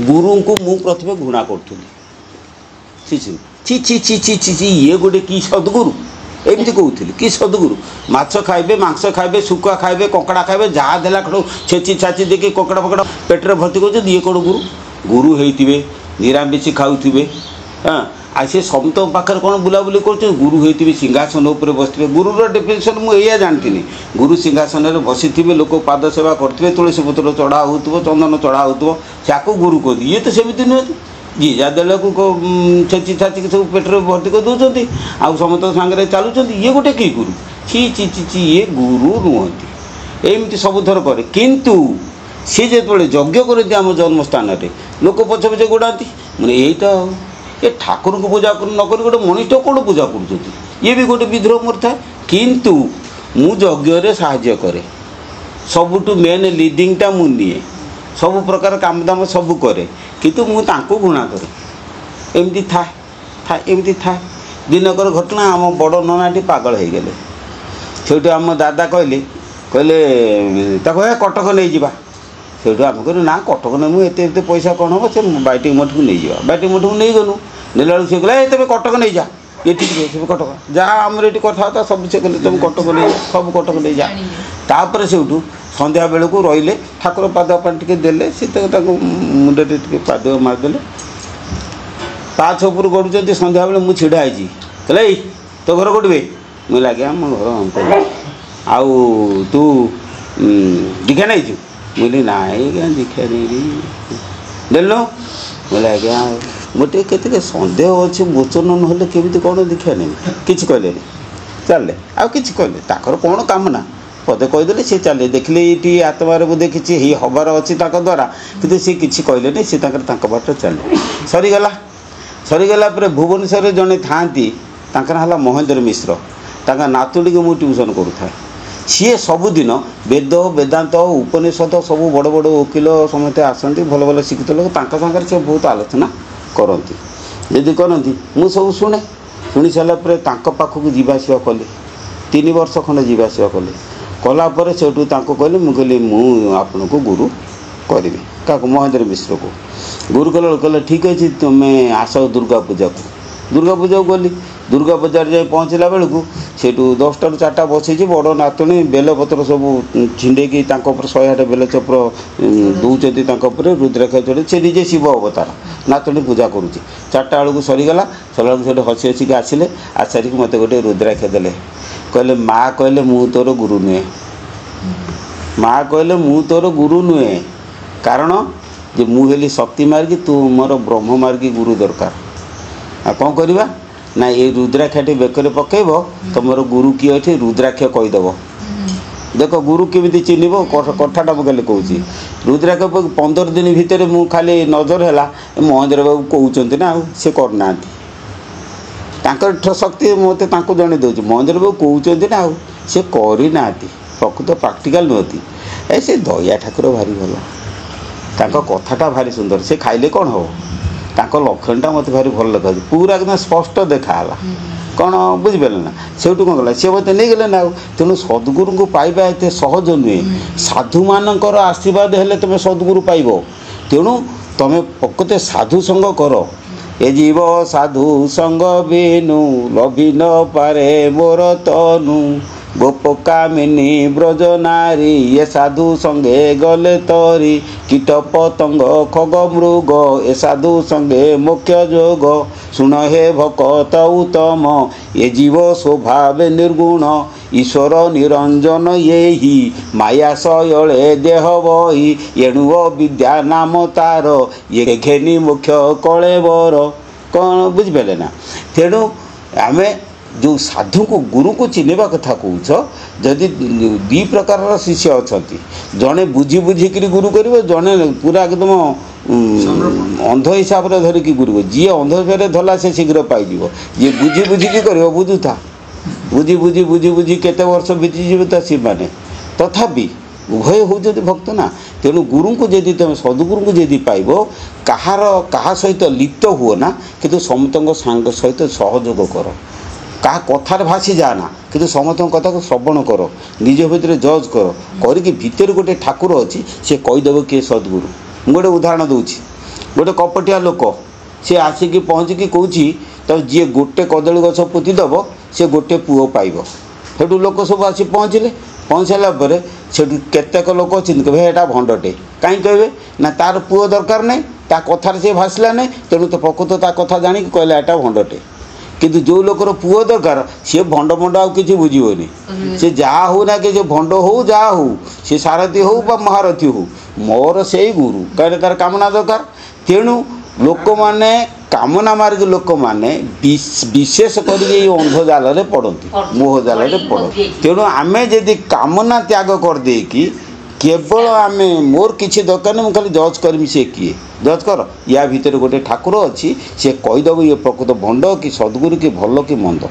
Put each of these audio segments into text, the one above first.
गुरु को मु प्रथम घृणा करी छि छि छि छि छि छि छि ये गोटे कि सद्गुरु एमती कहते कि सद्गुरु माछ खाइबे मांस खाइबे शुखुआ खाइबे ककड़ा खाइबे जहाँ देला खड़ो छेची छाची देखिए ककड़ा पकड़ा पेटर भर्ती कर ये कौन गुरु गुरु होते निरामिष खाऊे हाँ आ सी समत पाखे कौन बुलाबुली कर गुरु होते सिंहासन उपर बसते गुरुर डेफिनेसन मुझे जानती गुरु सिंहासन में बसी थे लोक पाद सेवा करेंगे तुलसी पत्र चढ़ा हो चंदन चढ़ा हो गुरु कहते ये तो सेमती नुहे जी जा देला को छेची छाची सब पेटर भर्ती कर दौरान आउ समस्त सागर चलुँच ये गोटे कि गुरु छि छि छि छि ये गुरु नुहति एमती सबुथर करे किंतु सी जो यज्ञ करती आम जन्म स्थान में लोक पछे पछे गोड़ाती मैंने यही तो ये ठाकुर को पूजा नक गोटे मनुष्य कौन पूजा कर ये भी गोटे विद्रोह मोर था किंतु मु यज्ञ साहाय्य करे सबुठु मेन लिडिंगटा मुझे सब प्रकार काम दाम सब करे किंतु मु तांको घृणा करे एमती था एमती था दिनकर घटना आम बड़ ननाटी पागल हो गले से आम दादा कहले कटक नहीं जावा से आम कह ना कटक नहीं मुझे एत पैसा कौन हम से बैटिंग मठ को नहीं जावा बैटिंग मठ को नहीं गलु नेला से कहला तेज कटक नहीं जा ये ठीक है कटक जहाँ आमर ये कथा सब से कहले तुम कटक नहीं जा सब कटक नहीं जा तापर से संध्या बेलू को रही ठाकुर पाद पानी देले सी मुंडे पाद मारिदे पाछ उपर गड़ुंट संध्या बेले मुझे छिड़ा है कहले तो घर कौटे मुझे लगे आम घर आउ तू दीक्षा नहीं मुझे ना दीक्षा नहीं देल मुझे आज्ञा गोटे के सन्देह अच्छे मोचन ना केमी कौन दीक्षा नहीं कि कहले चले आउ कि कहले कौन काम ना पदे कहीदे सी चले देखिले ये आत्मार बोधे किसी हबार अच्छी द्वारा कि सी किसी कहले सी बाट चले सरीगला भुवनेश्वर जड़े था है महेंद्र मिश्र ताका नातुड़ी को मुझे ट्यूशन करूँ सी सबुदिन वेद वेदांत उपनिषद सब बड़ बड़ वकिल समस्त आसती भल भल शिक्षित लोक सागर से बहुत आलोचना करती यदि करती मु सब शुणे शुणी सारापर पाखक जावासवा कली 3 वर्ष खंडे जावासवा कली कलापर से कहली मुझे आपन को गुरु करी क्या महेंद्र मिश्र को गुरु कहले ठीक अच्छे तुम्हें आस दुर्गा पूजा को गली दुर्गा पूजा जाए पहुँचला बेलू से 10टा ରୁ 4टा बसई बड़ नातुणी बेलपत्र सब छिंडेकी 100 बेलचप्र दौरान रुद्राक्ष चढ़े से निजे शिव अवतार नातुणी पूजा करुँच 4टा बेलू सरीगला सर हसी हसिक आसिले आसारिक मत गोटे रुद्राक्ष देले कहले माँ कहले मु तोर गुरु नुहे माँ कहले मु तोर गुरु नुहे कारण जे मुझे शक्ति मार्गी तू मोर ब्रह्म मार्गी गुरु दरकार आ कौन करवा ना ये रुद्राक्षटी बेकर पकेब तुम गुरु किए अच्छे रुद्राक्ष कहीदेव देख गुरु केमी चिन्ह कथाटा मुझे कौच रुद्राक्ष 15 दिन भितर मु खाली नजर है महेंद्र बाबू कहते ना सी करना शक्ति मत जन दूसरी महेंद्र बाबू कहते ना सी करना प्रकृत प्राक्टिकाल नुहति से दया ठाकुर भारी भल कथाटा भारी सुंदर से खाइले कौन हो लक्षणटा मत भारी भल लगा पूरा एकदम स्पष्ट देखाला कौन बुझिपारे ना से कौन कला सी मत नहीं गले ना तेणु सद्गुरु को पाइबा एत सहज नुहे साधु मानकर आशीर्वाद हेले तुम सद्गुरु पाइब तेणु तुम प्रकृत साधु संग कर ए जीव साधु संग बिनु लभि न पारे मोर तनु गोप कामिनी ब्रज नारी ये साधु संगे गले तरी कीट पतंग खग मृग ए साधु संगे मुख्य जोग सुन हे भकत उत्तम ये जीव स्वभाव निर्गुण ईश्वर निरंजन ये ही माया शयले देह बही एणु विद्या नाम तार ये घेनी मुख्य कलेबर कौन बुझिपारे ना तेणु आम जो साधु को गुरु को चिन्हवा कथा कौच जदि 2 प्रकार शिष्य अच्छा जड़े बुझी बुझिक गुरु कर जड़े पूरा एकदम अंध हिसाब से धरिक गुरु जी अंध हिसाब से धला से शीघ्र पाई जी बुझी बुझिकी कर बुझुता बुझी बुझी बुझी बुझी केते वर्ष बीतीजी सी मैंने तथापि उभय होती भक्त ना तेणु गुरु को जदि तुम सद्गुरु को जदि पाइब कहा सहित लिप्त हुए ना कि समस्त सहित सहयोग कर क्या कथार भासी जाना कि समस्त कथा को श्रवण कर निज भितर जज कर भितर गोटे ठाकुर अच्छी से कहीदेव किए सद्गुरु मुझे गोटे उदाहरण दूसरी गोटे कपटिया लोक सी आसिकी पहुँचिकी कौच तो जी गोटे कदली गछ पोतीदेव सी गोटे पुओ पाइब सेठू लोक सब आसी पहुँचले पहुँच सारापर से केतेक लोक अच्छे कहे यहाँ भंडटे कहीं कहे ना तार पुओ दरकार नहीं ता कथार से भाषला नहीं तेणु तो प्रकृत ता कथा जाणी कहले यहाँ भंडटे किंतु जो लोकर पुओ दरकार सी भंड भंड आ कि बुझीबनी से जहाँ हो ना कि भंड हो जहाँ हो सी सारथी हो बा महारथी हो मोर से गुरु कहीं तार कामना दरकार तेणु लोक मैंने कामना मार्ग लोक मैंने विशेष कर अंध जाल पड़ती मोह जाल पड़ती तेणु आम जदि कामना त्याग करदे कि केवल आम मोर किसी दरकार नहीं खाली जज करमी से किए जज कर या भितर गोटे ठाकुर अच्छी सी कहीदेव ये प्रकृत भंड कि सद्गुरु कि भल कि मंद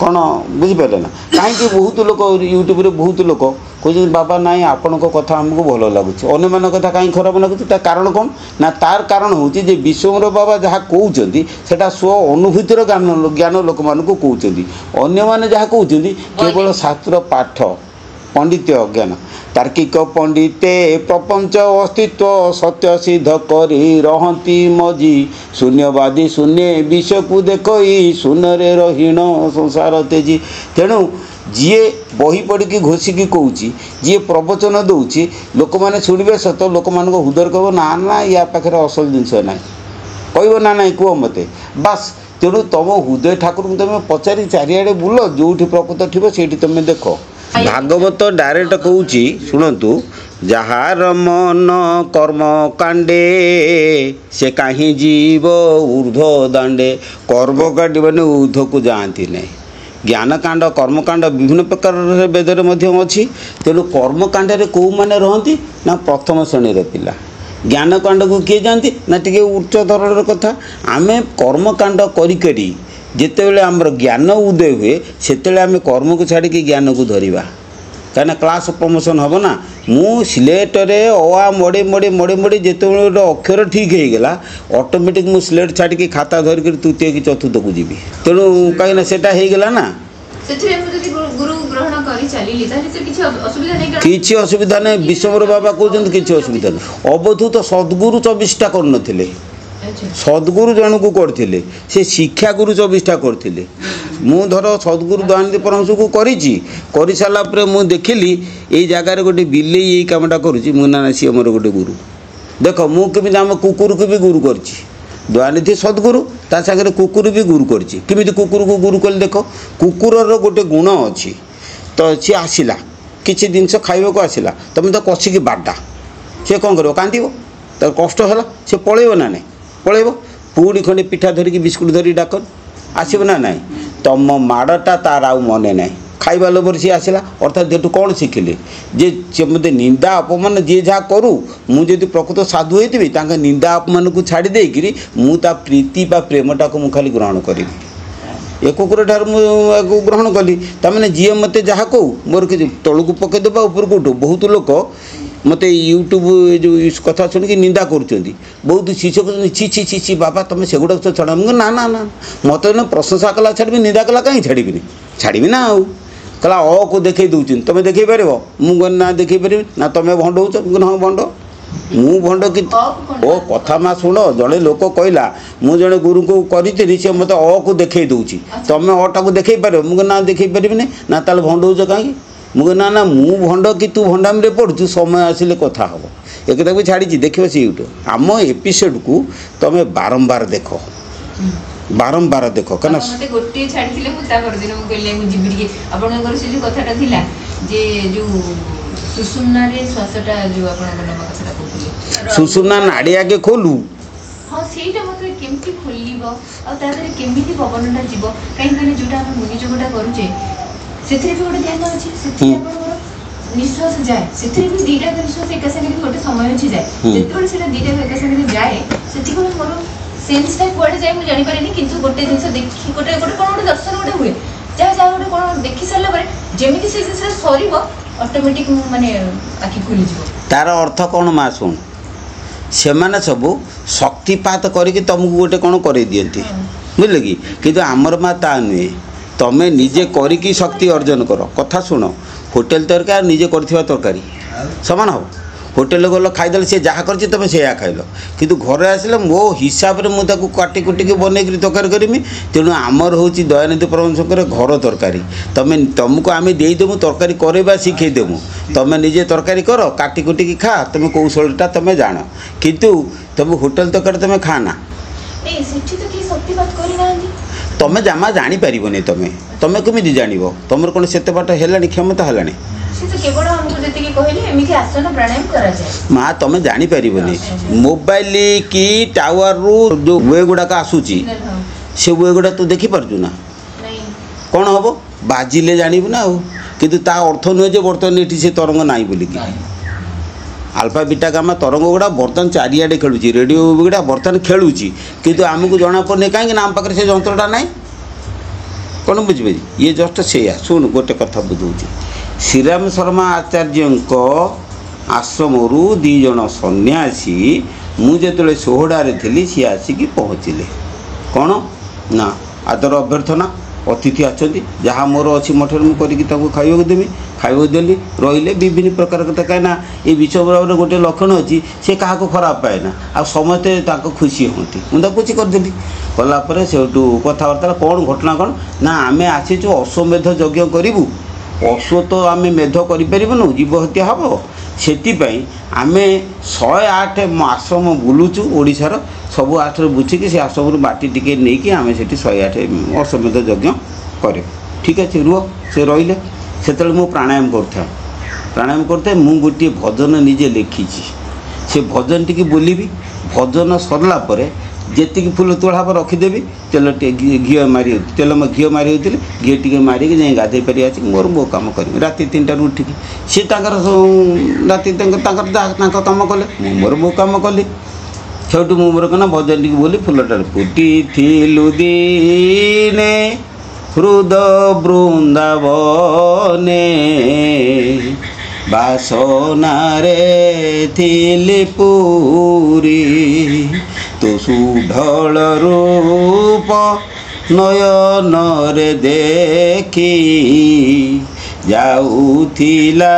कौन बुझिपारे ना कहीं बहुत लोक यूट्यूब रे बहुत लोक कहते बाबा नाई आपण कथा आमको भल लगुच अन्य मान कथा कहीं खराब लगुच कारण कौन ना तार कारण हूँ विश्वम्बर बाबा जहाँ कहते सेटा स्व अनुभूतिर ज्ञान लोक मान कहते अन्य मैंने जहाँ कहते केवल शास्त्र पाठ पंडित ज्ञान तार्किक पंडिते प्रपंच अस्तित्व सत्य सिद्ध करी रहती मजी शून्यवादी शून्य विष को देखई शून्य रहीण संसार तेजी तेणु जी बही पढ़ी घोषिकी कौच जी प्रवचन दौची लोक मैंने शुणे सत लोक मान हृदय कह ना ना या पाखे असल जिनस ना कह ना ना कह मत बास तेणु तुम हृदय ठाकुर को तुम पचारि चारिआडे बुल जो प्रकृत थी से तुम देख भागवत डायरेक्ट कहूँ शुणु जार मन कर्म कांडे से कहीं जीव ऊर्ध्व दांडे कर्म कांड मैंने ऊर्ध्व को जाती नहीं ज्ञानकांड कर्मकांड विभिन्न प्रकार वेदर अच्छी तेणु कर्मकांड कौ मैंने रहती ना प्रथम श्रेणी पिला ज्ञानकांड को किए जाती ना टे उच्च धरण कथा आम कर्मकांड करी जितेबले आमर ज्ञान उदय हुए से आम कर्म को छाड़ी ज्ञान को धरिबा कहीं क्लास प्रमोशन हम ना मु सिलेटरे अ मड़े मड़े मड़े मड़े जिते गोटे अक्षर ठीक हो गला ऑटोमेटिक मु सिलेट छाड़ी खाता धरिक तृतीय कि चतुर्थ को जीवी तेणु कहीं सेटा हो गला ना किसी असुविधा नहीं विश्वम्बर बाबा कहते किसी असुविधा नहीं अवधूत सद्गुरु 24टा कर सद्गुरु जन को करथिले से शिक्षा गुरु 24टा करथिले मु धर सद्गुरु दयानंद परमहंस को करी सारा पर मु देखिली ये जगार गोटे बिले ये कामटा करुँची मु ना सी मोर गोटे गुरु देख मु केमी आम कुकुर को भी गुरु करछि दयानिधि सद्गुरु ता सागर कुकुर भी गुरु करछि केमी कुकुर को गुरु कल देख कुकुरर गोटे गुण अच्छी तो सी आसला किसी जिनस खाइबा को आसला तुम तो कषिकी बाडा सी कौन कर कांदो तर कष्ट है सी पलैब ना नहीं पलैब पुणी खंडे पिठा धरिकी बिस्कुट धरिकी डाक आसब ना ना तुम माड़टा तार आउ मने ना खाइबा लोभर सी आसला अर्थात जेठू कौन शिखिले जे मत निंदा अपमान जी जहाँ करूँ मुझे प्रकृत साधु होती निंदा अपमान को छाड़ी देकरी मुझा प्रीति बा प्रेमटा को मुझे खाली ग्रहण करी ए कुकुर ठार मुझे ग्रहण कली तमें जी मत जहाँ कहू मोर कि तलू को पकईदेवा ऊपर को उठू बहुत लोक मत यूट्यूब जो कथा शुणिकी निंदा कर बहुत शिष्य कहते छि छि छि छि बाबा तुम से गुड़ा छड़ा ना ना ना मत प्रशंसा कला छाड़ी निंदा कला कहीं छाड़ी छाड़ी ना आउ कहला अ को देखे दूसरी तुम देखे पार मुझे ना देखे पारि ना तुम भंड हो हाँ भंड मु भंड कि ओ कथा मा शुण जड़े लोक कहला मु जड़े गुरु को करी सी मत अ को देखे दूची तुम अटा को देखे पार मुझे ना देखे पारि ना ताल भंड हो कहीं मुझे ना ना मु भंड कि तू भंडामी पढ़ु समय आसिले कथा हम एक भी छाड़ी देख से यूट्यूब आम एपिसोड को तुम बारंबार देख बारंबार देख कना गोटे छाड़ी दिन कहले जीवी आपनकर से जो कथाटा थिला जे जो सुषुम्ना रे श्वासटा जो आपनकर नम कथाटा कहले सुषुम्ना नाड़ी आगे खोलू हां सेटा मते केमती खोलिबो आ तारे केमिति पवनटा जीव काई माने जोटा हम मुनि जोटा करूचे सेथरे भी गोटे ध्यान अछि सेथि आपनकर निश्वास जाए सेथरे भी दीटा निश्वास एक संगे गोटे समय अछि जाए जेतोले सेटा दीटा एक संगे जाए सेथि को मोर सेंस टाइप कोडे जाए मु जानि पारेनी किंतु गोटे जिंस देखि गोटे गोटे कोन गोटे दर्शन गोटे हुए जा जा गोटे कोन देखि सारला परे जेमिति से जिंस सरीबो ऑटोमेटिक माने आखि खुली जिवो तार अर्थ कोन मा सुन से माने सब शक्तिपात करके तुमको गोटे कौन कर दियंती बुझल कि किंतु आमर मा ता नुहे तमें निजे करिकी शक्ति अर्जन कर कथा शुण होटेल तरकारी निजे करथिबा तरकारी समान हो ହୋଟେଲ ଗଲ ଖାଇଦେଲେ ସେ ଯାହା କରିଛି ତୁମେ ସେଇଆ ଖାଇଲ କିନ୍ତୁ ଘରେ ଆସିଲେ ମୋ ହିସାବରେ ମୁଁ ତାକୁ କାଟି କୁଟିକି ବନେଇକିରି ତରକାରୀ କରିମି। ତେଣୁ ଆମର ହେଉଛି ଦୟାନିଧି ପରମହଂସଙ୍କର ଘର ତରକାରୀ। ତୁମକୁ ଆମେ ଦେଇଦେବୁ ତରକାରୀ କରିବା ଶିଖେଇଦେବୁ, ତୁମେ ନିଜେ ତରକାରୀ କର କାଟି କୁଟିକି ଖା, ତୁମେ କୌଶଳଟା ତୁମେ ଜାଣ, କିନ୍ତୁ ତୁମେ ହୋଟେଲ ତରକାରୀ ତୁମେ ଖାନା। ତୁମେ ଜମା ଜାଣିପାରିବନି। ତୁମେ କେମିତି ଜାଣିବ? ତୁମର କ'ଣ ସେତେ ବାଟ ହେଲାଣି, କ୍ଷମତା ହେଲାଣି? ମା ତୁମେ ଜାଣିପାରିବନି। ମୋବାଇଲ କି ଟାୱାରରୁ ଯେଉଁ ୱେ ଗୁଡ଼ାକ ଆସୁଛି ସେ ୱେ ଗୁଡ଼ା ତୁ ଦେଖିପାରୁଛୁ ନା? କ'ଣ ହେବ? ବାଜିଲେ ଜାଣିବୁ ନା ଆଉ। କିନ୍ତୁ ତା ଅର୍ଥ ନୁହେଁ ଯେ ବର୍ତ୍ତମାନ ଏଠି ସେ ତରଙ୍ଗ ନାହିଁ ବୋଲିକି। ଆଲଫା ବିଟା ଗାମା ତରଙ୍ଗ ଗୁଡ଼ା ବର୍ତ୍ତମାନ ଚାରିଆଡ଼େ ଖେଳୁଛି, ରେଡ଼ିଓ ଗୁଡ଼ା ବର୍ତ୍ତମାନ ଖେଳୁଛି, କିନ୍ତୁ ଆମକୁ ଜଣାପଡ଼ୁନି କାହିଁକି ନା ଆମ ପାଖରେ ସେ ଯନ୍ତ୍ରଟା ନାହିଁ। କ'ଣ ବୁଝିପାରିବି? ଇଏ ଜଷ୍ଟ ସେଇଆ। ଶୁଣୁ ଗୋଟେ କଥା ବୁଝଉଛି। ଶ୍ରୀରାମ ଶର୍ମା ଆଚାର୍ଯ୍ୟଙ୍କ ଆଶ୍ରମରୁ 2 ଜଣ ସନ୍ନ୍ୟାସୀ ମୁଁ ଯେତେବେଳେ ସୋହଡ଼ାରେ ଥିଲି ସିଏ ଆସିକି ପହଞ୍ଚିଲେ। କ'ଣ ନା ଆଦର ଅଭ୍ୟର୍ଥନା, ଅତିଥି ଆସନ୍ତି, ଯାହା ମୋର ଅଛି ମଠରେ ମୁଁ କରିକି ତାଙ୍କୁ ଖାଇବାକୁ ଦେବି। ଖାଇବାକୁ ଦେଲି, ରହିଲେ ବିଭିନ୍ନ ପ୍ରକାର କଥା। କାହିଁକିନା ଏ ବିଶ୍ୱବ୍ରହ୍ମାଣ୍ଡର ଗୋଟେ ଲକ୍ଷଣ ଅଛି, ସେ କାହାକୁ ଖରାପ ପାଏ ନା, ଆଉ ସମସ୍ତେ ତାଙ୍କ ଖୁସି ହୁଅନ୍ତି। ମୁଁ ତାକୁ ଖୁସି କରିଦେଲି। କଲା ପରେ ସେଠୁ କଥାବାର୍ତ୍ତା କ'ଣ ଘଟଣା କ'ଣ ନା ଆମେ ଆସିଛୁ ଅଶ୍ୱମେଧ ଯଜ୍ଞ କରିବୁ। ଅଶ୍ୱ ତ ଆମେ ମେଧ କରିପାରିବୁନୁ, ଜୀବ ହତ୍ୟା ହେବ। ସେଥିପାଇଁ ଆମେ 108 ଆଶ୍ରମ ବୁଲୁଛୁ ଓଡ଼ିଶାର, ସବୁ ଆଶ୍ରମ ବୁଝିକି ସେ ଆଶ୍ରମରୁ ମାଟି ଟିକେ ନେଇକି ଆମେ ସେଠି 108 ଅଶ୍ୱମେଧ ଯଜ୍ଞ କରିବୁ। ଠିକ୍ ଅଛି ରୁହ। ସେ ରହିଲେ। ସେତେବେଳେ ମୁଁ ପ୍ରାଣାୟାମ କରୁଥାଏ। ମୁଁ ଗୋଟିଏ ଭଜନ ନିଜେ ଲେଖିଛି। ସେ ଭଜନ ଟିକେ ବୋଲିବି। ଭଜନ ସରିଲା ପରେ ଯେତିକି ଫୁଲ ତୋଳା ହେବ ରଖିଦେବି। ତେଲ ଘିଅ ମାରି ହେଉଥିଲେ ଘିଅ ଟିକେ ମାରିକି ଯାଇ ଗାଧୋଇ ପାରି ଆସିକି ମୋ କାମ କରିବି। ରାତି 3ଟାରୁ ଉଠିକି ସିଏ ତାଙ୍କର ରାତି ତାଙ୍କ କାମ କଲେ, ମୁଁ ମୋ କାମ କଲି। ସେଠୁ ମୁଁ ମୋର କ'ଣ ଭଜନ ଟିକେ ବୋଲି ଫୁଲଟାରେ ଫୁଟିଥିଲୁ ଦିନେ ହୃଦ ବୃନ୍ଦାବନେ ବାସନାରେ ଥିଲି ପୁରୀ ତୁ ସୁଢଳ ରୂପ ନୟନରେ ଦେଖି ଯାଉଥିଲା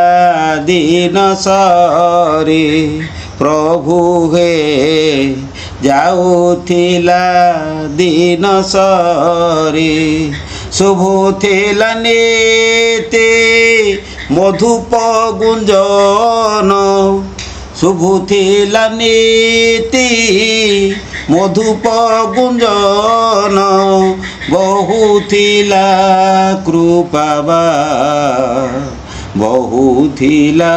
ଦିନ ସରି ପ୍ରଭୁ ହେ ଯାଉଥିଲା ଦିନ ସରି ଶୁଭୁଥିଲା ନୀତି ମଧୁପ ଗୁଞ୍ଜନ ଶୁଭୁଥିଲା ନୀତି ମଧୁପ ଗୁଞ୍ଜନ ବହୁଥିଲା କୃପାବା ବହୁଥିଲା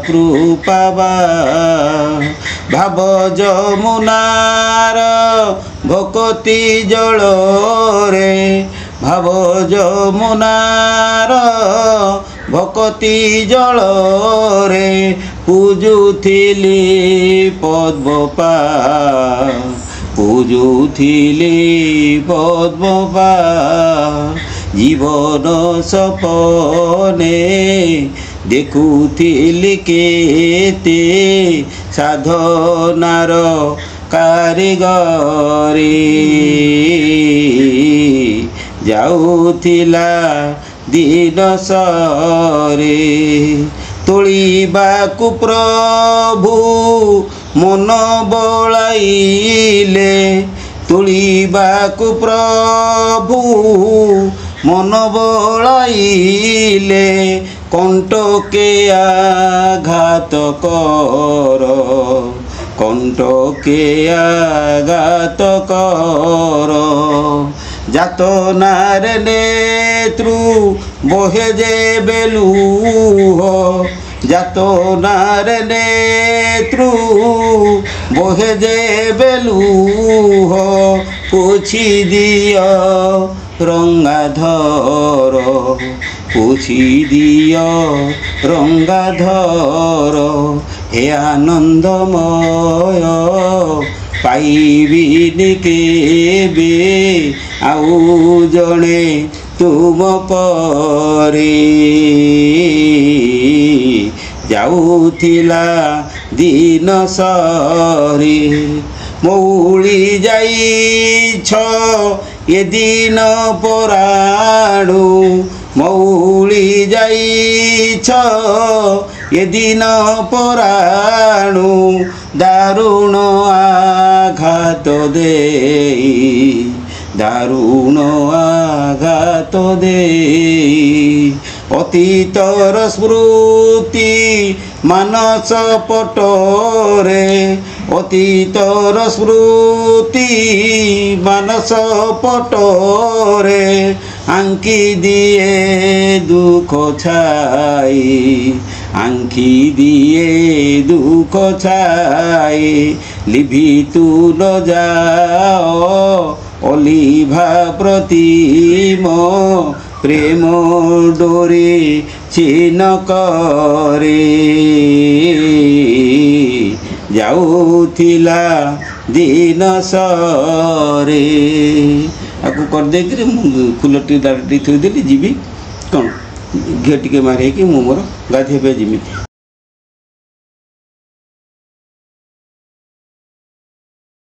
କୃପାବା ଭାବ ଯମୁନାର ଭକତି ଜଳରେ ଭାବ ଯମୁନାର ଭକତି ଜଳରେ ପୂଜୁଥିଲି ପଦ୍ମପା ପୂଜୁଥିଲି ପଦ୍ମପା ଜୀବନ ସପନେ ଦେଖୁଥିଲି କେତେ ସାଧନାର କାରିଗରୀ ଯାଉଥିଲା ଦିନ ସରେ ତୋଳିବାକୁ ପ୍ରଭୁ ମନ ବଳାଇଲେ ତୋଳିବାକୁ ପ୍ରଭୁ ମନ ବଳାଇଲେ କଣ୍ଟକେ ଆଘାତ କର କଣ୍ଟକେ ଆଘାତ କର ଯାତନାରେ ନେତ୍ରୁ ବহে যে বেলুহ যাতনারে নেত্রু বহে যে বেলুহ পুছি দিও রঙ্গাধর পুছি দিও রঙ্গাধর হে আনন্দময় পাইবিনি কেবে আউ জনে তুম পরে যাউথিলা দিন সরে মৌলি যাইছ এ দিন পরাণু মৌলি যাইছ ଏ ଦିନ ପରାଣୁ ଦାରୁଣ ଆଘାତ ଦେଇ ଦାରୁଣ ଆଘାତ ଦେଇ ଅତୀତର ସ୍ମୃତି ମାନସ ପଟରେ ଅତୀତର ସ୍ମୃତି ମାନସ ପଟରେ ଆଙ୍କି ଦିଏ ଦୁଃଖ ଛାଇ ଆଙ୍କି ଦିଏ ଦୁଃଖ ଛାଇ ଲିଭି ତୁ ନ ଯାଅ অলিভা প্রতিম প্রেম ডোরে চিন করে যাউথিলা দিন সরে আকু କରିଦେଇକିରି ମୁଁ ଫୁଲଟି ଡାଳଟି ଥୋଇଦେଲି ଯିବି କ'ଣ ଘିଅ ଟିକେ ମାରିକି ମୁଁ ମୋର ଗାଧୋଇବା ଯିମିତି